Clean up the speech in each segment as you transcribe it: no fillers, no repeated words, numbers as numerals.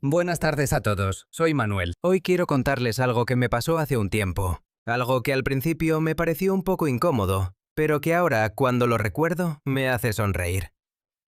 Buenas tardes a todos, soy Manuel. Hoy quiero contarles algo que me pasó hace un tiempo. Algo que al principio me pareció un poco incómodo, pero que ahora, cuando lo recuerdo, me hace sonreír.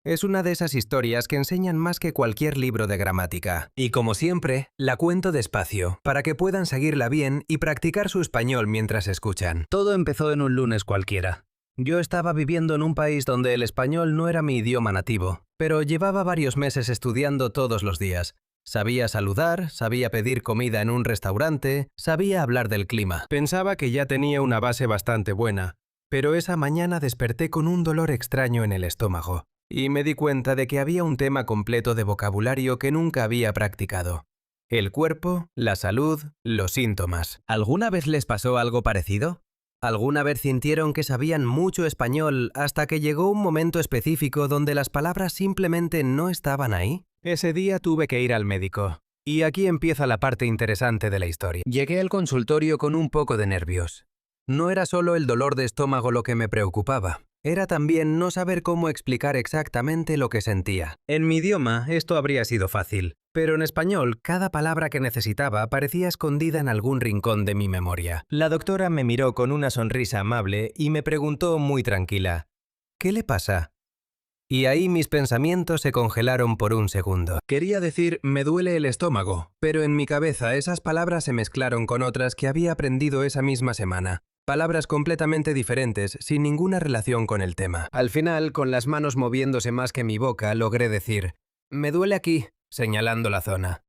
Es una de esas historias que enseñan más que cualquier libro de gramática. Y como siempre, la cuento despacio, para que puedan seguirla bien y practicar su español mientras escuchan. Todo empezó en un lunes cualquiera. Yo estaba viviendo en un país donde el español no era mi idioma nativo, pero llevaba varios meses estudiando todos los días. Sabía saludar, sabía pedir comida en un restaurante, sabía hablar del clima. Pensaba que ya tenía una base bastante buena, pero esa mañana desperté con un dolor extraño en el estómago, y me di cuenta de que había un tema completo de vocabulario que nunca había practicado. El cuerpo, la salud, los síntomas. ¿Alguna vez les pasó algo parecido? ¿Alguna vez sintieron que sabían mucho español hasta que llegó un momento específico donde las palabras simplemente no estaban ahí? Ese día tuve que ir al médico. Y aquí empieza la parte interesante de la historia. Llegué al consultorio con un poco de nervios. No era solo el dolor de estómago lo que me preocupaba. Era también no saber cómo explicar exactamente lo que sentía. En mi idioma esto habría sido fácil, pero en español cada palabra que necesitaba parecía escondida en algún rincón de mi memoria. La doctora me miró con una sonrisa amable y me preguntó muy tranquila: ¿qué le pasa? Y ahí mis pensamientos se congelaron por un segundo. Quería decir, me duele el estómago, pero en mi cabeza esas palabras se mezclaron con otras que había aprendido esa misma semana. Palabras completamente diferentes, sin ninguna relación con el tema. Al final, con las manos moviéndose más que mi boca, logré decir: me duele aquí, señalando la zona.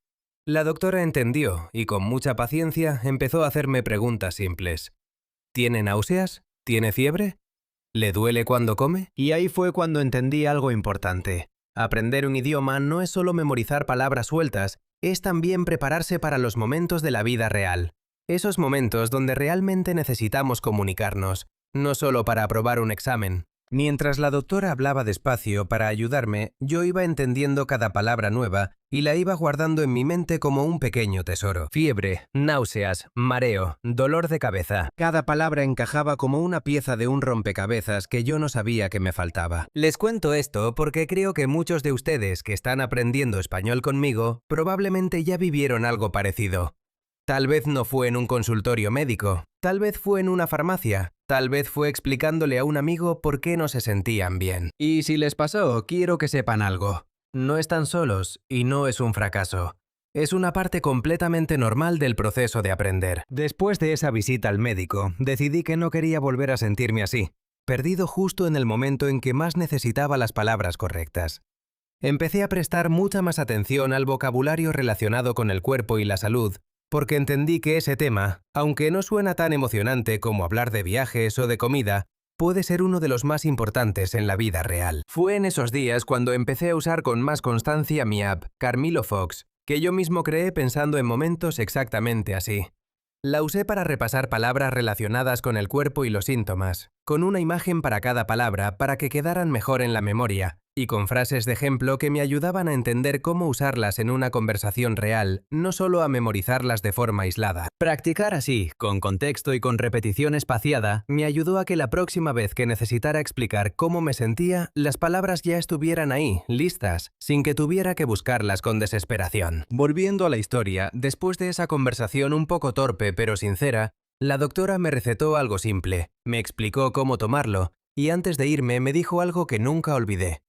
La doctora entendió y con mucha paciencia empezó a hacerme preguntas simples. ¿Tiene náuseas? ¿Tiene fiebre? ¿Le duele cuando come? Y ahí fue cuando entendí algo importante. Aprender un idioma no es solo memorizar palabras sueltas, es también prepararse para los momentos de la vida real. Esos momentos donde realmente necesitamos comunicarnos, no solo para aprobar un examen. Mientras la doctora hablaba despacio para ayudarme, yo iba entendiendo cada palabra nueva y la iba guardando en mi mente como un pequeño tesoro. Fiebre, náuseas, mareo, dolor de cabeza. Cada palabra encajaba como una pieza de un rompecabezas que yo no sabía que me faltaba. Les cuento esto porque creo que muchos de ustedes que están aprendiendo español conmigo probablemente ya vivieron algo parecido. Tal vez no fue en un consultorio médico, tal vez fue en una farmacia, tal vez fue explicándole a un amigo por qué no se sentían bien. Y si les pasó, quiero que sepan algo. No están solos y no es un fracaso. Es una parte completamente normal del proceso de aprender. Después de esa visita al médico, decidí que no quería volver a sentirme así, perdido justo en el momento en que más necesitaba las palabras correctas. Empecé a prestar mucha más atención al vocabulario relacionado con el cuerpo y la salud, porque entendí que ese tema, aunque no suena tan emocionante como hablar de viajes o de comida, puede ser uno de los más importantes en la vida real. Fue en esos días cuando empecé a usar con más constancia mi app, Carmilo Fox, que yo mismo creé pensando en momentos exactamente así. La usé para repasar palabras relacionadas con el cuerpo y los síntomas, con una imagen para cada palabra para que quedaran mejor en la memoria, y con frases de ejemplo que me ayudaban a entender cómo usarlas en una conversación real, no solo a memorizarlas de forma aislada. Practicar así, con contexto y con repetición espaciada, me ayudó a que la próxima vez que necesitara explicar cómo me sentía, las palabras ya estuvieran ahí, listas, sin que tuviera que buscarlas con desesperación. Volviendo a la historia, después de esa conversación un poco torpe pero sincera, la doctora me recetó algo simple, me explicó cómo tomarlo, y antes de irme me dijo algo que nunca olvidé.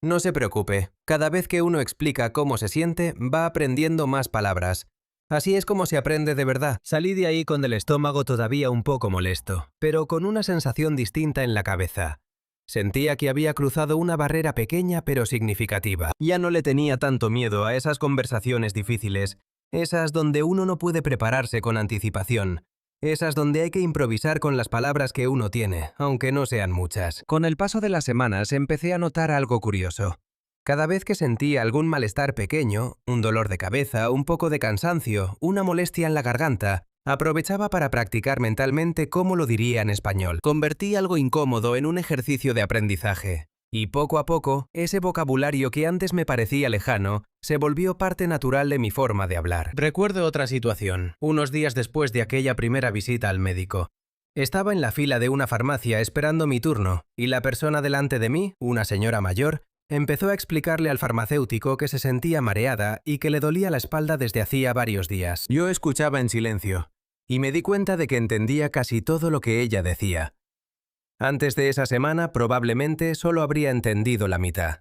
No se preocupe, cada vez que uno explica cómo se siente, va aprendiendo más palabras. Así es como se aprende de verdad. Salí de ahí con el estómago todavía un poco molesto, pero con una sensación distinta en la cabeza. Sentía que había cruzado una barrera pequeña pero significativa. Ya no le tenía tanto miedo a esas conversaciones difíciles, esas donde uno no puede prepararse con anticipación. Esas donde hay que improvisar con las palabras que uno tiene, aunque no sean muchas. Con el paso de las semanas empecé a notar algo curioso. Cada vez que sentía algún malestar pequeño, un dolor de cabeza, un poco de cansancio, una molestia en la garganta, aprovechaba para practicar mentalmente cómo lo diría en español. Convertí algo incómodo en un ejercicio de aprendizaje. Y poco a poco, ese vocabulario que antes me parecía lejano, se volvió parte natural de mi forma de hablar. Recuerdo otra situación, unos días después de aquella primera visita al médico. Estaba en la fila de una farmacia esperando mi turno, y la persona delante de mí, una señora mayor, Empezó a explicarle al farmacéutico que se sentía mareada y que le dolía la espalda desde hacía varios días. Yo escuchaba en silencio, y me di cuenta de que entendía casi todo lo que ella decía. Antes de esa semana, probablemente solo habría entendido la mitad.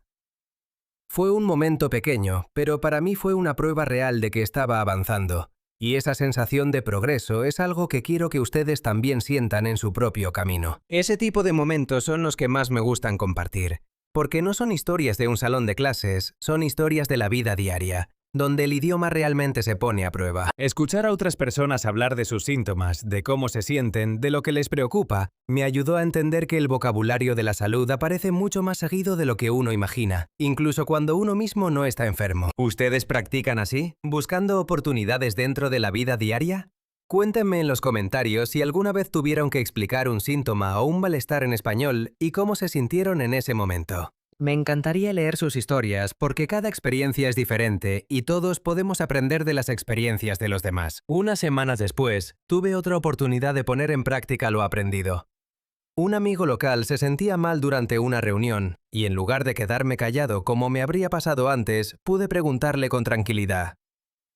Fue un momento pequeño, pero para mí fue una prueba real de que estaba avanzando, y esa sensación de progreso es algo que quiero que ustedes también sientan en su propio camino. Ese tipo de momentos son los que más me gustan compartir, porque no son historias de un salón de clases, son historias de la vida diaria, donde el idioma realmente se pone a prueba. Escuchar a otras personas hablar de sus síntomas, de cómo se sienten, de lo que les preocupa, me ayudó a entender que el vocabulario de la salud aparece mucho más seguido de lo que uno imagina, incluso cuando uno mismo no está enfermo. ¿Ustedes practican así, buscando oportunidades dentro de la vida diaria? Cuéntenme en los comentarios si alguna vez tuvieron que explicar un síntoma o un malestar en español y cómo se sintieron en ese momento. Me encantaría leer sus historias porque cada experiencia es diferente y todos podemos aprender de las experiencias de los demás. Unas semanas después, tuve otra oportunidad de poner en práctica lo aprendido. Un amigo local se sentía mal durante una reunión y en lugar de quedarme callado como me habría pasado antes, pude preguntarle con tranquilidad: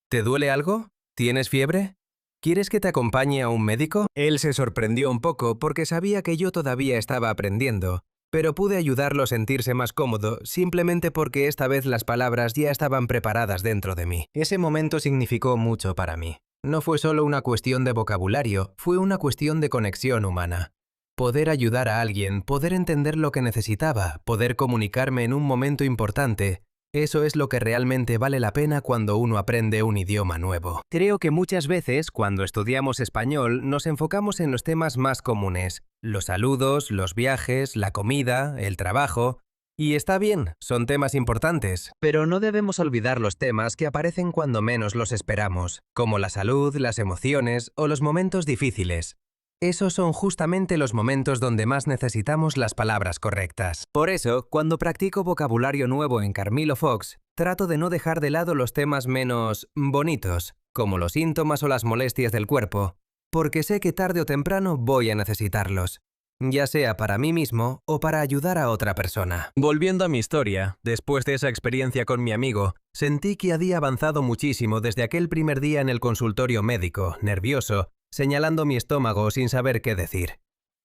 ¿te duele algo? ¿Tienes fiebre? ¿Quieres que te acompañe a un médico? Él se sorprendió un poco porque sabía que yo todavía estaba aprendiendo, pero pude ayudarlo a sentirse más cómodo simplemente porque esta vez las palabras ya estaban preparadas dentro de mí. Ese momento significó mucho para mí. No fue solo una cuestión de vocabulario, fue una cuestión de conexión humana. Poder ayudar a alguien, poder entender lo que necesitaba, poder comunicarme en un momento importante, eso es lo que realmente vale la pena cuando uno aprende un idioma nuevo. Creo que muchas veces, cuando estudiamos español, nos enfocamos en los temas más comunes: los saludos, los viajes, la comida, el trabajo. Y está bien, son temas importantes, pero no debemos olvidar los temas que aparecen cuando menos los esperamos, como la salud, las emociones o los momentos difíciles. Esos son justamente los momentos donde más necesitamos las palabras correctas. Por eso, cuando practico vocabulario nuevo en Carmilo Fox, trato de no dejar de lado los temas menos bonitos, como los síntomas o las molestias del cuerpo, porque sé que tarde o temprano voy a necesitarlos, ya sea para mí mismo o para ayudar a otra persona. Volviendo a mi historia, después de esa experiencia con mi amigo, sentí que había avanzado muchísimo desde aquel primer día en el consultorio médico, nervioso, señalando mi estómago sin saber qué decir.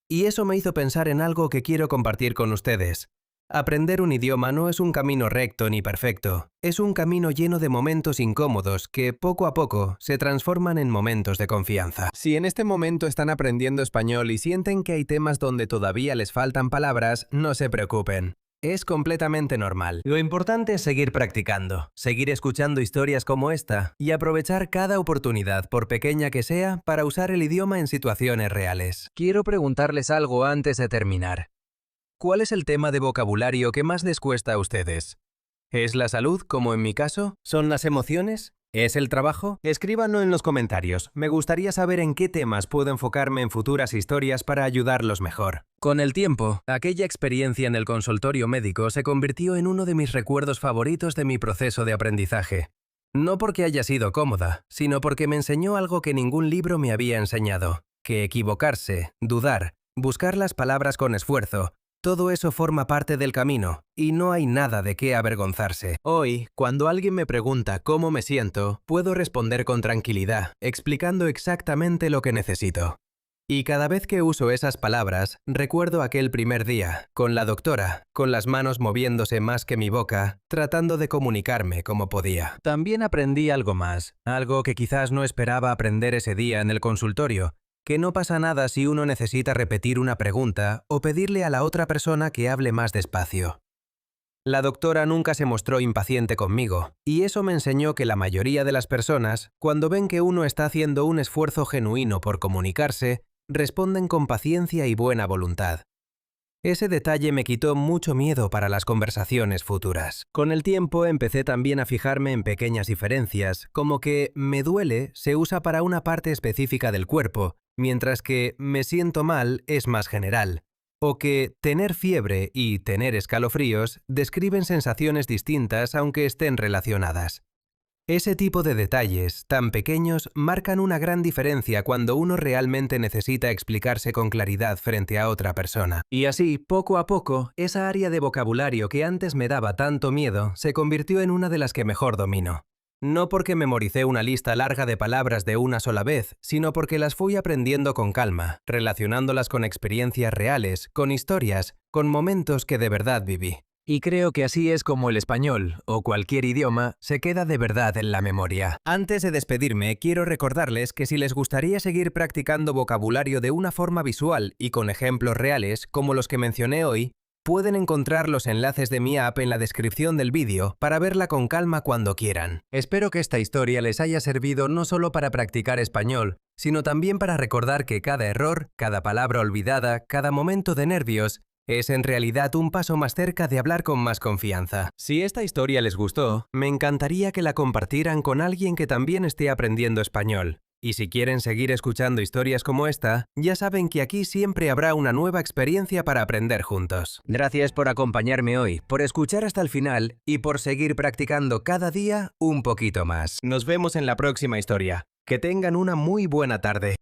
Y eso me hizo pensar en algo que quiero compartir con ustedes. Aprender un idioma no es un camino recto ni perfecto, es un camino lleno de momentos incómodos que, poco a poco, se transforman en momentos de confianza. Si en este momento están aprendiendo español y sienten que hay temas donde todavía les faltan palabras, no se preocupen. Es completamente normal. Lo importante es seguir practicando, seguir escuchando historias como esta y aprovechar cada oportunidad, por pequeña que sea, para usar el idioma en situaciones reales. Quiero preguntarles algo antes de terminar. ¿Cuál es el tema de vocabulario que más les cuesta a ustedes? ¿Es la salud, como en mi caso? ¿Son las emociones? ¿Es el trabajo? Escríbanlo en los comentarios. Me gustaría saber en qué temas puedo enfocarme en futuras historias para ayudarlos mejor. Con el tiempo, aquella experiencia en el consultorio médico se convirtió en uno de mis recuerdos favoritos de mi proceso de aprendizaje. No porque haya sido cómoda, sino porque me enseñó algo que ningún libro me había enseñado: que equivocarse, dudar, buscar las palabras con esfuerzo, todo eso forma parte del camino, y no hay nada de qué avergonzarse. Hoy, cuando alguien me pregunta cómo me siento, puedo responder con tranquilidad, explicando exactamente lo que necesito. Y cada vez que uso esas palabras, recuerdo aquel primer día, con la doctora, con las manos moviéndose más que mi boca, tratando de comunicarme como podía. También aprendí algo más, algo que quizás no esperaba aprender ese día en el consultorio: que no pasa nada si uno necesita repetir una pregunta o pedirle a la otra persona que hable más despacio. La doctora nunca se mostró impaciente conmigo, y eso me enseñó que la mayoría de las personas, cuando ven que uno está haciendo un esfuerzo genuino por comunicarse, responden con paciencia y buena voluntad. Ese detalle me quitó mucho miedo para las conversaciones futuras. Con el tiempo empecé también a fijarme en pequeñas diferencias, como que "me duele" se usa para una parte específica del cuerpo, mientras que "me siento mal" es más general, o que tener fiebre y tener escalofríos describen sensaciones distintas aunque estén relacionadas. Ese tipo de detalles, tan pequeños, marcan una gran diferencia cuando uno realmente necesita explicarse con claridad frente a otra persona. Y así, poco a poco, esa área de vocabulario que antes me daba tanto miedo se convirtió en una de las que mejor domino. No porque memoricé una lista larga de palabras de una sola vez, sino porque las fui aprendiendo con calma, relacionándolas con experiencias reales, con historias, con momentos que de verdad viví. Y creo que así es como el español, o cualquier idioma, se queda de verdad en la memoria. Antes de despedirme, quiero recordarles que si les gustaría seguir practicando vocabulario de una forma visual y con ejemplos reales, como los que mencioné hoy, pueden encontrar los enlaces de mi app en la descripción del vídeo para verla con calma cuando quieran. Espero que esta historia les haya servido no solo para practicar español, sino también para recordar que cada error, cada palabra olvidada, cada momento de nervios, es en realidad un paso más cerca de hablar con más confianza. Si esta historia les gustó, me encantaría que la compartieran con alguien que también esté aprendiendo español. Y si quieren seguir escuchando historias como esta, ya saben que aquí siempre habrá una nueva experiencia para aprender juntos. Gracias por acompañarme hoy, por escuchar hasta el final y por seguir practicando cada día un poquito más. Nos vemos en la próxima historia. Que tengan una muy buena tarde.